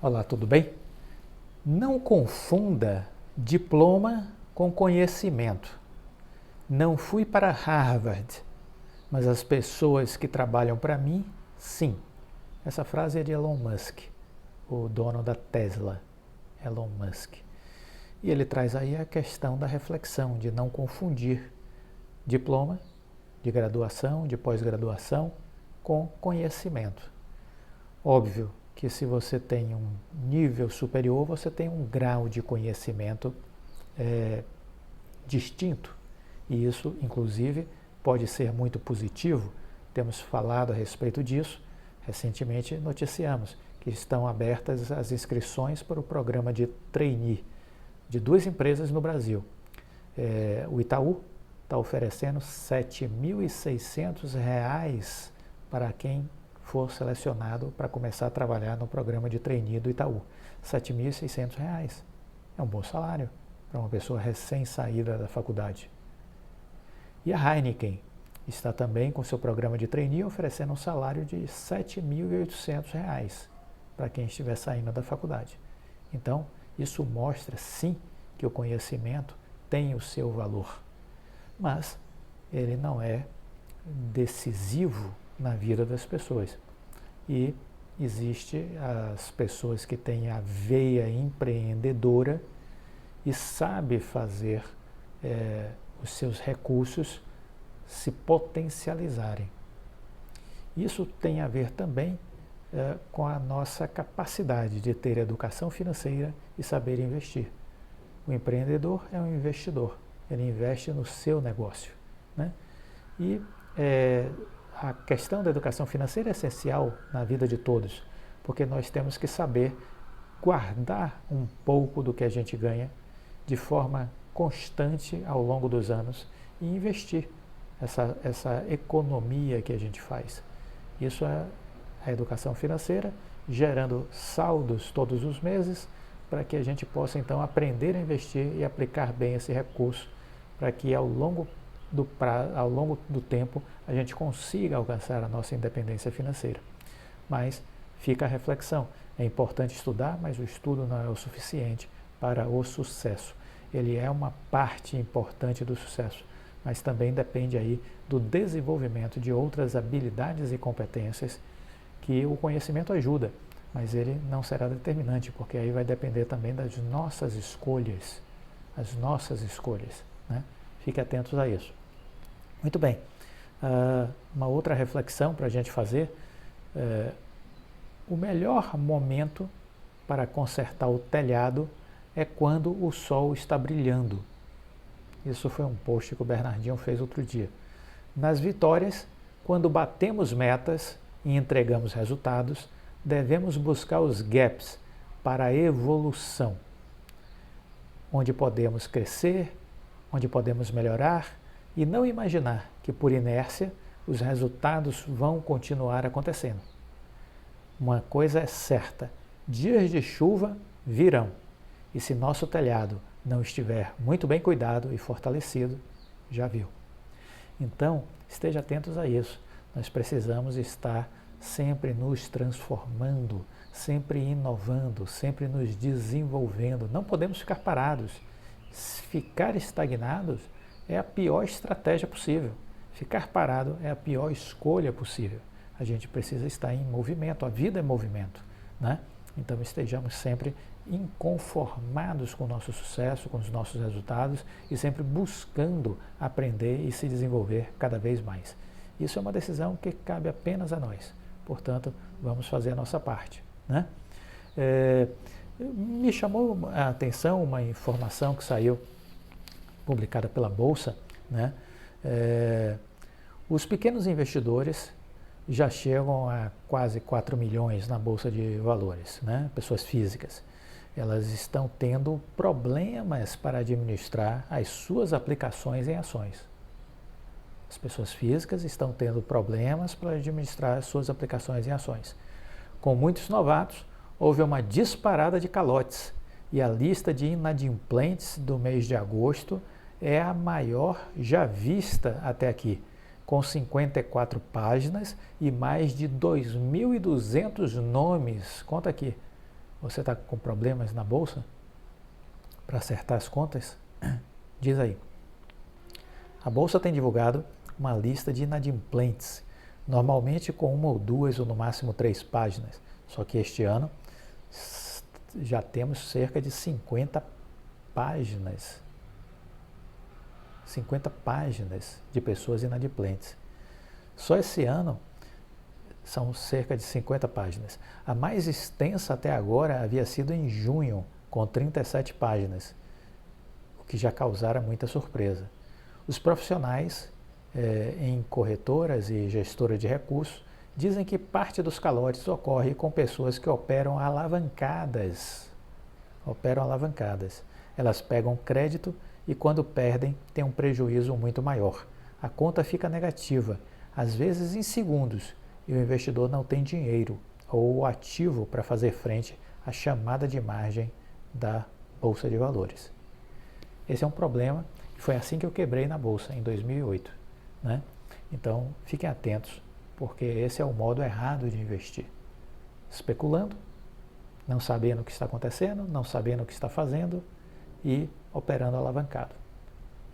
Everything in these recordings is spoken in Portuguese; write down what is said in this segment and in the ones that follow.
Olá, tudo bem? Não confunda diploma com conhecimento. Não fui para Harvard, mas as pessoas que trabalham para mim, sim. Essa frase é de Elon Musk, o dono da Tesla, Elon Musk. E ele traz aí a questão da reflexão, de não confundir diploma de graduação, de pós-graduação, com conhecimento. Óbvio que se você tem um nível superior, você tem um grau de conhecimento distinto. E isso, inclusive, pode ser muito positivo. Temos falado a respeito disso. Recentemente noticiamos que estão abertas as inscrições para o programa de trainee de duas empresas no Brasil. O Itaú está oferecendo R$ 7.600 para quem for selecionado para começar a trabalhar no programa de trainee do Itaú. R$ 7.600. É um bom salário para uma pessoa recém-saída da faculdade. E a Heineken está também com seu programa de trainee oferecendo um salário de R$ 7.800 para quem estiver saindo da faculdade. Então, isso mostra sim que o conhecimento tem o seu valor, mas ele não é decisivo na vida das pessoas. E existe as pessoas que têm a veia empreendedora e sabe fazer os seus recursos se potencializarem. Isso tem a ver também com a nossa capacidade de ter educação financeira e saber investir. O empreendedor é um investidor, ele investe no seu negócio, né? E a questão da educação financeira é essencial na vida de todos, porque nós temos que saber guardar um pouco do que a gente ganha de forma constante ao longo dos anos e investir essa economia que a gente faz. Isso é a educação financeira, gerando saldos todos os meses, para que a gente possa então aprender a investir e aplicar bem esse recurso, para que ao longo do tempo a gente consiga alcançar a nossa independência financeira. Mas fica a reflexão, é importante estudar, mas o estudo não é o suficiente para o sucesso. Ele é uma parte importante do sucesso, mas também depende aí do desenvolvimento de outras habilidades e competências que o conhecimento ajuda, mas ele não será determinante, porque aí vai depender também das nossas escolhas, né? Fique atentos a isso. Muito bem, uma outra reflexão para a gente fazer, o melhor momento para consertar o telhado é quando o sol está brilhando. Isso foi um post que o Bernardinho fez outro dia. Nas vitórias, quando batemos metas e entregamos resultados, devemos buscar os gaps para a evolução, onde podemos crescer, onde podemos melhorar e não imaginar que por inércia os resultados vão continuar acontecendo. Uma coisa é certa, dias de chuva virão, e se nosso telhado não estiver muito bem cuidado e fortalecido, já viu. Então, esteja atentos a isso. Nós precisamos estar sempre nos transformando, sempre inovando, sempre nos desenvolvendo. Não podemos ficar parados. Ficar estagnados é a pior estratégia possível. Ficar parado é a pior escolha possível. A gente precisa estar em movimento, a vida é movimento, né? Então estejamos sempre inconformados com o nosso sucesso, com os nossos resultados e sempre buscando aprender e se desenvolver cada vez mais. Isso é uma decisão que cabe apenas a nós. Portanto, vamos fazer a nossa parte, né? Me chamou a atenção uma informação que saiu publicada pela Bolsa, né? Os pequenos investidores já chegam a quase 4 milhões na Bolsa de Valores, né? Pessoas físicas. Elas estão tendo problemas para administrar as suas aplicações em ações. As pessoas físicas estão tendo problemas para administrar as suas aplicações em ações. Com muitos novatos, houve uma disparada de calotes e a lista de inadimplentes do mês de agosto é a maior já vista até aqui, com 54 páginas e mais de 2.200 nomes. Conta aqui, Você está com problemas na bolsa para acertar as contas? Diz aí. A bolsa tem divulgado uma lista de inadimplentes, normalmente com 1 ou 2 ou no máximo 3 páginas. Só que este ano já temos cerca de 50 páginas. 50 páginas de pessoas inadimplentes. Só esse ano são cerca de 50 páginas. A mais extensa até agora havia sido em junho, com 37 páginas, o que já causara muita surpresa. Os profissionais em corretoras e gestoras de recursos dizem que parte dos calotes ocorre com pessoas que operam alavancadas. Elas pegam crédito e quando perdem têm um prejuízo muito maior. A conta fica negativa, às vezes em segundos, e o investidor não tem dinheiro ou ativo para fazer frente à chamada de margem da Bolsa de Valores. Esse é um problema, foi assim que eu quebrei na Bolsa, em 2008. Né? Então, fiquem atentos, porque esse é o modo errado de investir. Especulando, não sabendo o que está acontecendo, não sabendo o que está fazendo e operando alavancado.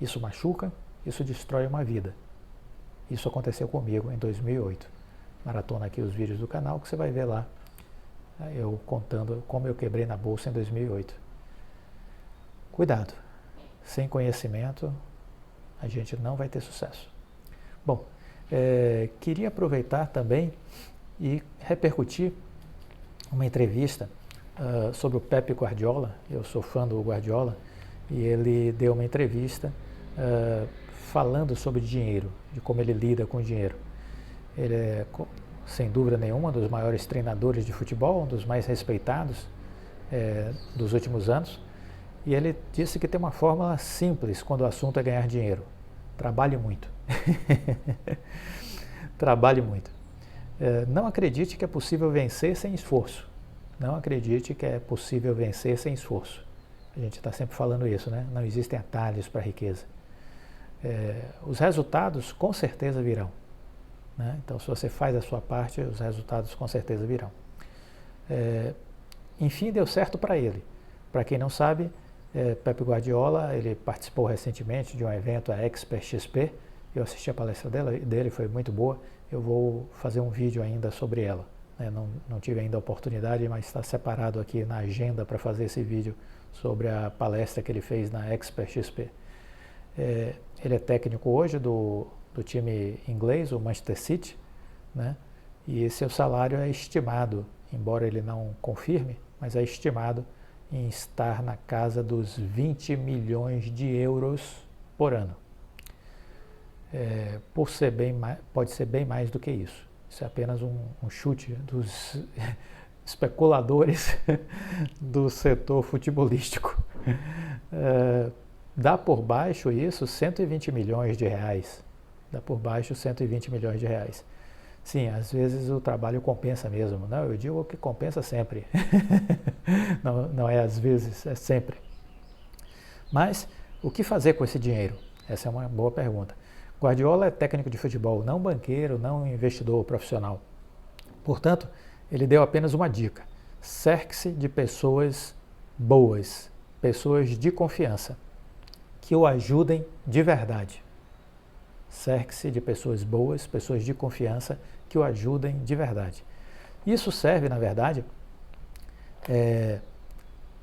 Isso machuca, isso destrói uma vida. Isso aconteceu comigo em 2008. Maratona aqui os vídeos do canal que você vai ver lá, eu contando como eu quebrei na bolsa em 2008. Cuidado, sem conhecimento a gente não vai ter sucesso. Bom, queria aproveitar também e repercutir uma entrevista sobre o Pep Guardiola. Eu sou fã do Guardiola e ele deu uma entrevista falando sobre dinheiro, de como ele lida com o dinheiro. Ele é, sem dúvida nenhuma, um dos maiores treinadores de futebol, um dos mais respeitados dos últimos anos. E ele disse que tem uma fórmula simples quando o assunto é ganhar dinheiro. Trabalhe muito. Trabalhe muito. Não acredite que é possível vencer sem esforço. Não acredite que é possível vencer sem esforço. A gente está sempre falando isso, né? Não existem atalhos para a riqueza. Os resultados com certeza virão. Né? Então, se você faz a sua parte, os resultados com certeza virão. Enfim, deu certo para ele. Para quem não sabe, Pep Guardiola, ele participou recentemente de um evento, a Expert XP. Eu assisti a palestra dele, foi muito boa. Eu vou fazer um vídeo ainda sobre ela. Não tive ainda a oportunidade, mas está separado aqui na agenda para fazer esse vídeo sobre a palestra que ele fez na Expert XP. Ele é técnico hoje do time inglês, o Manchester City, né? E seu salário é estimado, embora ele não confirme, mas é estimado em estar na casa dos 20 milhões de euros por ano. Pode ser bem mais do que isso. Isso é apenas um chute dos especuladores do setor futebolístico. Dá por baixo isso 120 milhões de reais. Dá por baixo 120 milhões de reais. Sim, às vezes o trabalho compensa mesmo. Não, eu digo que compensa sempre. Não é às vezes, é sempre. Mas o que fazer com esse dinheiro? Essa é uma boa pergunta. Guardiola é técnico de futebol, não banqueiro, não investidor profissional. Portanto, ele deu apenas uma dica. Cerque-se de pessoas boas, pessoas de confiança, que o ajudem de verdade. Cerque-se de pessoas boas, pessoas de confiança, que o ajudem de verdade. Isso serve, na verdade,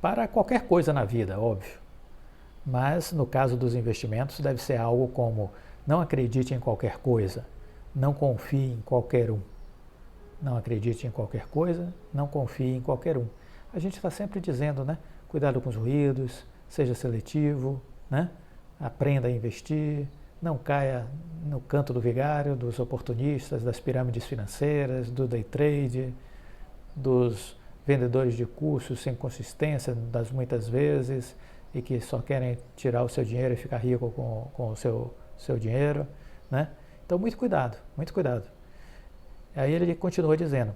para qualquer coisa na vida, óbvio. Mas, no caso dos investimentos, deve ser algo como: não acredite em qualquer coisa, não confie em qualquer um. Não acredite em qualquer coisa, não confie em qualquer um. A gente está sempre dizendo, né? Cuidado com os ruídos, seja seletivo, né? Aprenda a investir, não caia no canto do vigário, dos oportunistas, das pirâmides financeiras, do day trade, dos vendedores de cursos sem consistência, das muitas vezes, e que só querem tirar o seu dinheiro e ficar rico com o seu dinheiro, né? Então, muito cuidado, muito cuidado. Aí ele continua dizendo: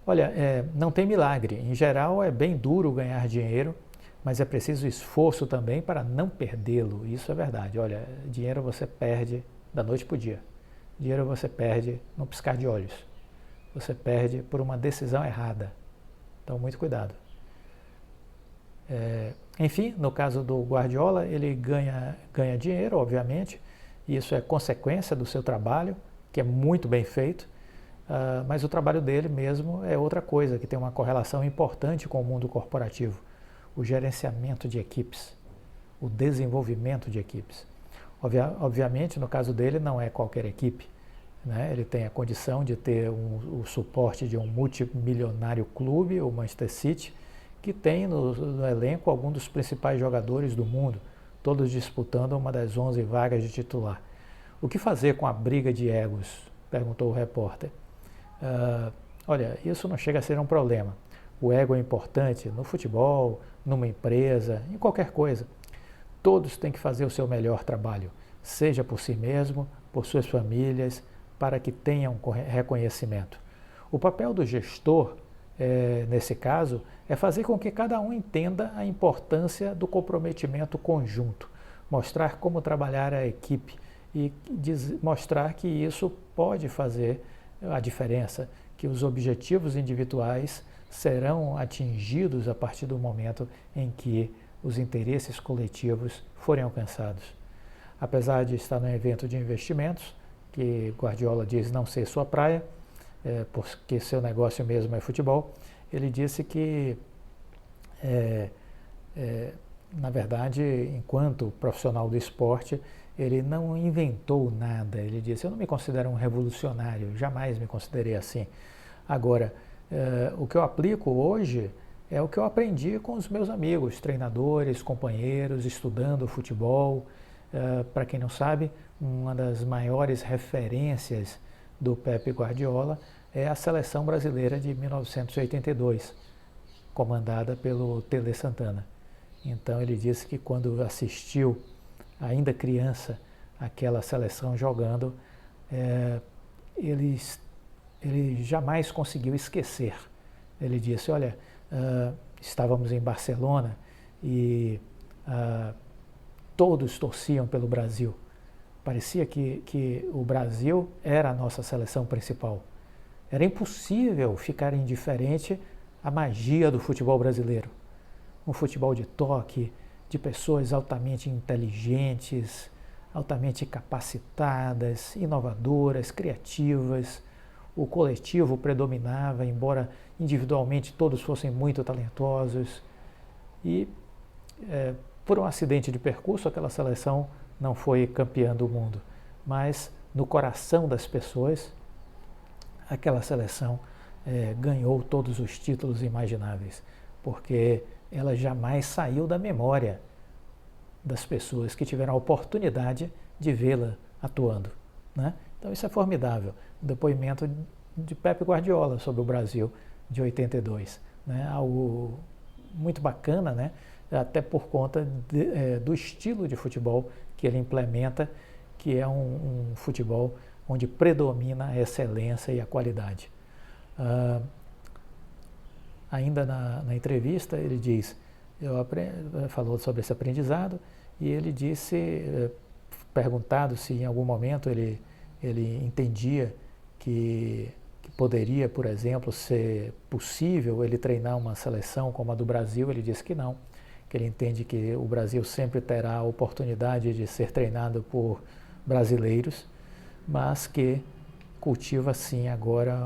olha, não tem milagre. Em geral, é bem duro ganhar dinheiro, mas é preciso esforço também para não perdê-lo. Isso é verdade. Olha, dinheiro você perde da noite para o dia. Dinheiro você perde num piscar de olhos. Você perde por uma decisão errada. Então, muito cuidado. Enfim, no caso do Guardiola, ele ganha dinheiro, obviamente, e isso é consequência do seu trabalho, que é muito bem feito, mas o trabalho dele mesmo é outra coisa, que tem uma correlação importante com o mundo corporativo, o gerenciamento de equipes, o desenvolvimento de equipes. Obviamente, no caso dele, não é qualquer equipe, né? Ele tem a condição de ter o suporte de um multimilionário clube, o Manchester City, que tem no elenco alguns dos principais jogadores do mundo, todos disputando uma das 11 vagas de titular. O que fazer com a briga de egos? Perguntou o repórter. Olha, isso não chega a ser um problema. O ego é importante no futebol, numa empresa, em qualquer coisa. Todos têm que fazer o seu melhor trabalho, seja por si mesmo, por suas famílias, para que tenham reconhecimento. O papel do gestor, nesse caso, é fazer com que cada um entenda a importância do comprometimento conjunto, mostrar como trabalhar a equipe e mostrar que isso pode fazer a diferença, que os objetivos individuais serão atingidos a partir do momento em que os interesses coletivos forem alcançados. Apesar de estar num evento de investimentos, que Guardiola diz não ser sua praia, porque seu negócio mesmo é futebol, ele disse que, na verdade, enquanto profissional do esporte, ele não inventou nada. Ele disse, eu não me considero um revolucionário, jamais me considerei assim. Agora, o que eu aplico hoje é o que eu aprendi com os meus amigos, treinadores, companheiros, estudando futebol. Para quem não sabe, uma das maiores referências do Pepe Guardiola é a seleção brasileira de 1982, comandada pelo Tele Santana. Então ele disse que quando assistiu, ainda criança, aquela seleção jogando, ele jamais conseguiu esquecer. Ele disse, olha, estávamos em Barcelona e todos torciam pelo Brasil. Parecia que o Brasil era a nossa seleção principal. Era impossível ficar indiferente à magia do futebol brasileiro. Um futebol de toque, de pessoas altamente inteligentes, altamente capacitadas, inovadoras, criativas. O coletivo predominava, embora individualmente todos fossem muito talentosos. E, por um acidente de percurso, aquela seleção não foi campeã do mundo. Mas, no coração das pessoas, aquela seleção ganhou todos os títulos imagináveis, porque ela jamais saiu da memória das pessoas que tiveram a oportunidade de vê-la atuando, né? Então isso é formidável. O depoimento de Pepe Guardiola sobre o Brasil de 82, né? Algo muito bacana, né? Até por conta do estilo de futebol que ele implementa, que é um futebol onde predomina a excelência e a qualidade. Ainda na entrevista ele diz, falou sobre esse aprendizado e ele disse, perguntado se em algum momento ele entendia que poderia, por exemplo, ser possível ele treinar uma seleção como a do Brasil, ele disse que não, que ele entende que o Brasil sempre terá a oportunidade de ser treinado por brasileiros, mas que cultiva sim agora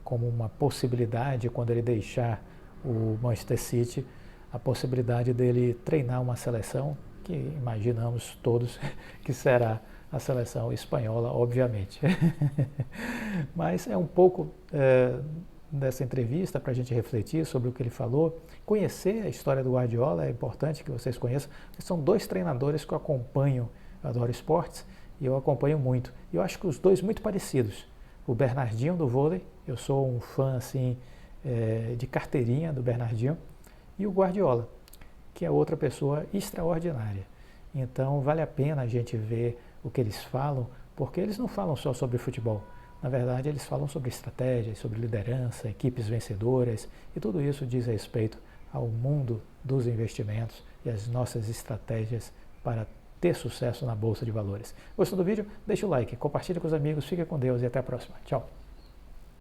como uma possibilidade, quando ele deixar o Manchester City, a possibilidade dele treinar uma seleção que imaginamos todos que será a seleção espanhola, obviamente. Mas é um pouco dessa entrevista para a gente refletir sobre o que ele falou, conhecer a história do Guardiola, é importante que vocês conheçam. São dois treinadores que eu acompanho, eu adoro esportes, e eu acompanho muito. E eu acho que os dois muito parecidos. O Bernardinho do vôlei, eu sou um fã assim, de carteirinha do Bernardinho, e o Guardiola, que é outra pessoa extraordinária. Então vale a pena a gente ver o que eles falam, porque eles não falam só sobre futebol. Na verdade, eles falam sobre estratégias, sobre liderança, equipes vencedoras, e tudo isso diz respeito ao mundo dos investimentos e as nossas estratégias para ter sucesso na Bolsa de Valores. Gostou do vídeo? Deixa o like, compartilhe com os amigos, fique com Deus e até a próxima. Tchau!